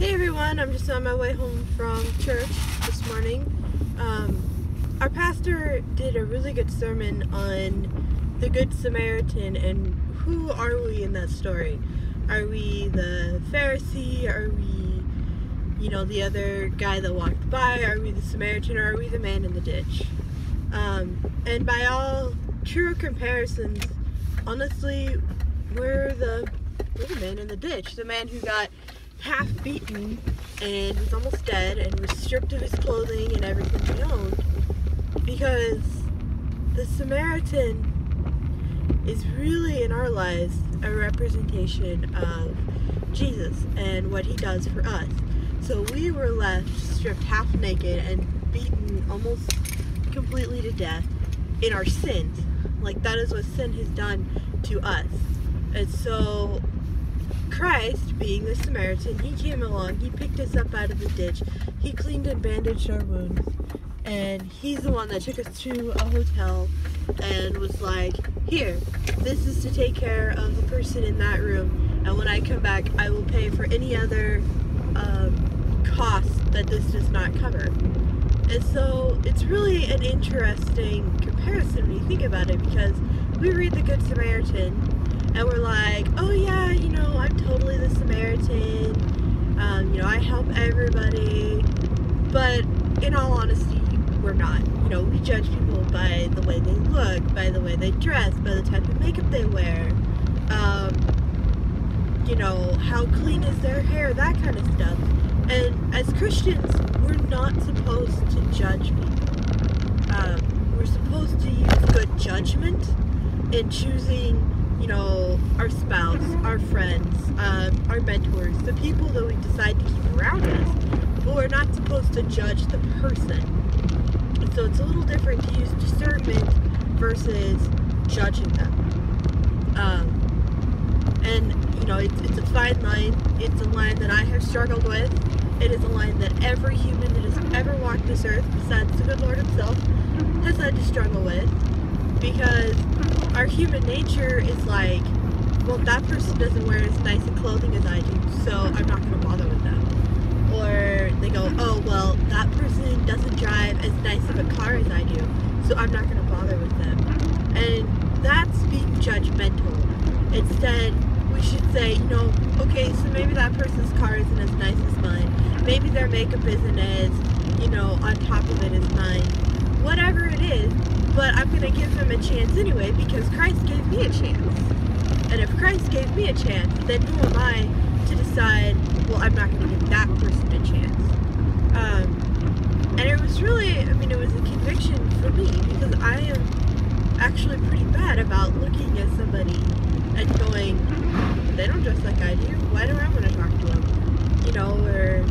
Hey everyone, I'm just on my way home from church this morning. Our pastor did a really good sermon on the Good Samaritan and who are we in that story. Are we the Pharisee? Are we, the other guy that walked by? Are we the Samaritan, or are we the man in the ditch? And by all true comparisons, honestly, we're the man in the ditch. The man who got half beaten and was almost dead and was stripped of his clothing and everything he owned, because the Samaritan is really in our lives a representation of Jesus and what he does for us. So we were left stripped half naked and beaten almost completely to death in our sins. Like, that is what sin has done to us. And so Christ, being the Samaritan, he came along, he picked us up out of the ditch, he cleaned and bandaged our wounds, and he's the one that took us to a hotel and was like, here, this is to take care of the person in that room, and when I come back, I will pay for any other costs that this does not cover. And so it's really an interesting comparison when you think about it, because we read the Good Samaritan and we're like, oh yeah, I'm totally the Samaritan, I help everybody, but in all honesty, we're not. We judge people by the way they look, by the way they dress, by the type of makeup they wear, how clean is their hair, that kind of stuff. And as Christians, we're not supposed to judge people. We're supposed to use good judgment in choosing our spouse, our friends, our mentors, the people that we decide to keep around us, but we're not supposed to judge the person. And so it's a little different to use discernment versus judging them. It's a fine line. It's a line that I have struggled with. It is a line that every human that has ever walked this earth, besides the good Lord himself, has had to struggle with, because our human nature is like, well, that person doesn't wear as nice a clothing as I do, so I'm not going to bother with them. Or they go, oh, well, that person doesn't drive as nice of a car as I do, so I'm not going to bother with them. And that's being judgmental. Instead, we should say, okay, so maybe that person's car isn't as nice as mine. Maybe their makeup isn't as, on top of it as mine. Whatever it is, but I'm going to give them a chance anyway, because Christ gave me a chance. And if Christ gave me a chance, then who am I to decide, well, I'm not going to give that person a chance? And it was really, it was a conviction for me, because I am actually pretty bad about looking at somebody and going, they don't dress like I do, why do I want to talk to them? Or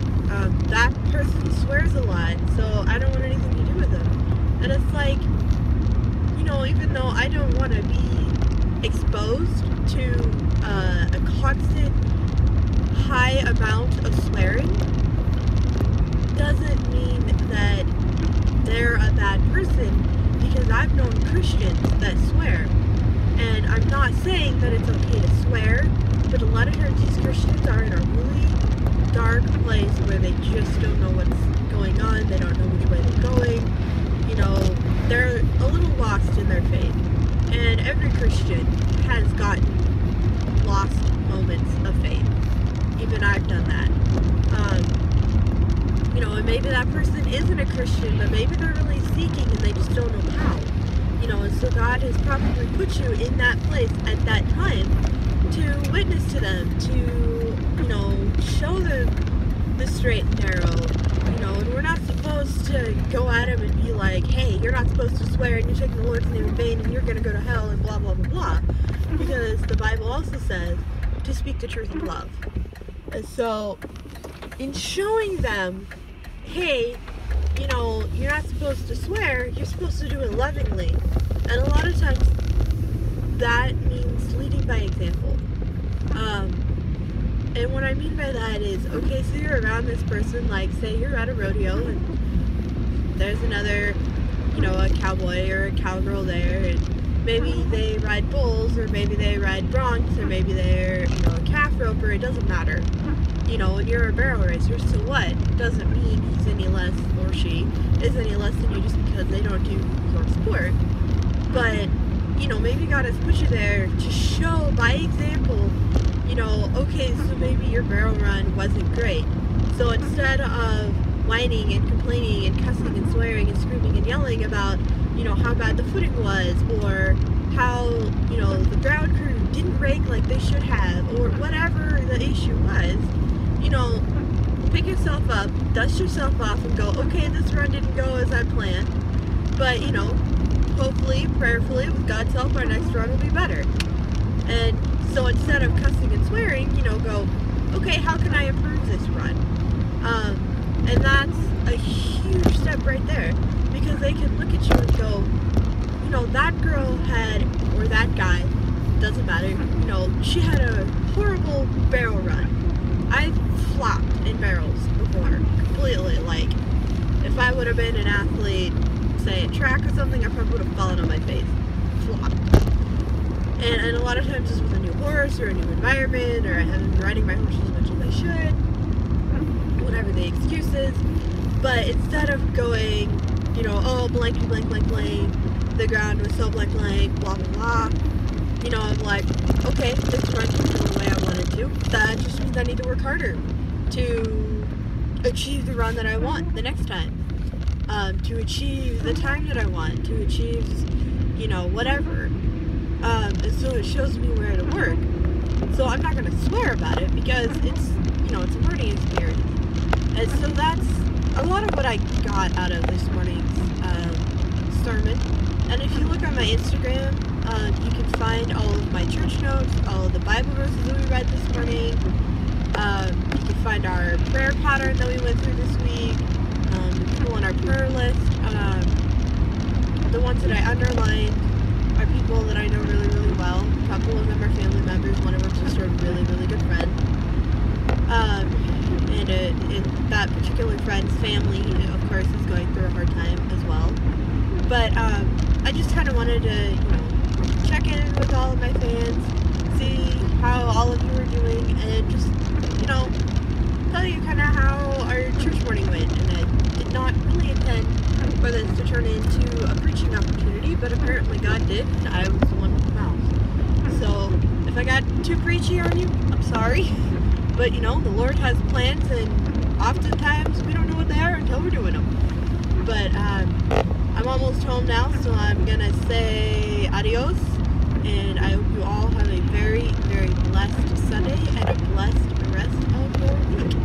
that person swears a lot, so I don't want anything to do with them. And it's like, even though I don't want to be exposed to a constant high amount of swearing, doesn't mean that they're a bad person, because I've known Christians that swear. And I'm not saying that it's okay to swear, but a lot of times these Christians are in a really dark place where they just don't know what's going on, they don't know which way they're going, they're a little lost in their faith. And every Christian has gotten lost moments of faith. Even I've done that. And maybe that person isn't a Christian, but maybe they're really seeking and they just don't know how. And so God has probably put you in that place at that time to witness to them, to, show them the straight and narrow, and we're not supposed to go at them and be like, hey, you're not supposed to swear and you're taking the Lord's name in vain and you're going to go to hell and blah, blah, blah, blah. Because the Bible also says to speak the truth in love. And so, in showing them, hey, you're not supposed to swear, you're supposed to do it lovingly. And a lot of times, that means leading by example. And what I mean by that is, okay, so you're around this person, like, say you're at a rodeo, and there's another, a cowboy or a cowgirl there, and maybe they ride bulls, or maybe they ride broncs, or maybe they're, a calf roper, it doesn't matter. and you're a barrel racer, so what? Doesn't mean he's any less, or she is any less than you just because they don't do your sport. But, maybe God has put you there to show by example, okay, so maybe your barrel run wasn't great. So instead of whining and complaining and cussing and swearing and screaming and yelling about, how bad the footing was, or how, the ground crew didn't rake like they should have, or whatever the issue was, pick yourself up, dust yourself off, and go, okay, this run didn't go as I planned, but, hopefully, prayerfully, with God's help, our next run will be better. And so instead of cussing and swearing, go, okay, how can I improve this run? And that's a huge step right there, because they can look at you and go, that girl had, or that guy, doesn't matter, she had a horrible barrel run. I've flopped in barrels before, completely. Like, if I would have been an athlete, say at track or something, I probably would have fallen on my face. Flopped. And a lot of times this was a new horse, or a new environment, or I haven't been riding my horse as much as I should, whatever the excuse is. But instead of going, oh, blank, blank, blank, blank, the ground was so blank, blank, blah, blah, blah, I'm like, okay, this run didn't go the way I wanted to. That just means I need to work harder to achieve the run that I want the next time. To achieve the time that I want, to achieve, whatever. And so it shows me where to work. So I'm not going to swear about it, because it's, it's a learning experience. And so that's a lot of what I got out of this morning's sermon. And if you look on my Instagram, you can find all of my church notes, all of the Bible verses that we read this morning. You can find our prayer pattern that we went through this week, the people on our prayer list. The ones that I underlined are people that I know really, really well. A couple of them are family members. One of them's just a really, really good friend. And that particular friend's family, of course, is going through a hard time as well. But I just kind of wanted to, check in with all of my fans, see how all of you are doing, and just, tell you kind of how our church morning went. And I did not really intend for this to turn into a preaching opportunity, but apparently God did, and I was the one with the mouth. So if I got too preachy on you, I'm sorry. But, the Lord has plans, and oftentimes we don't know what they are until we're doing them. But I'm almost home now, so I'm going to say adios, and I hope you all have a very, very blessed Sunday and a blessed rest of your week.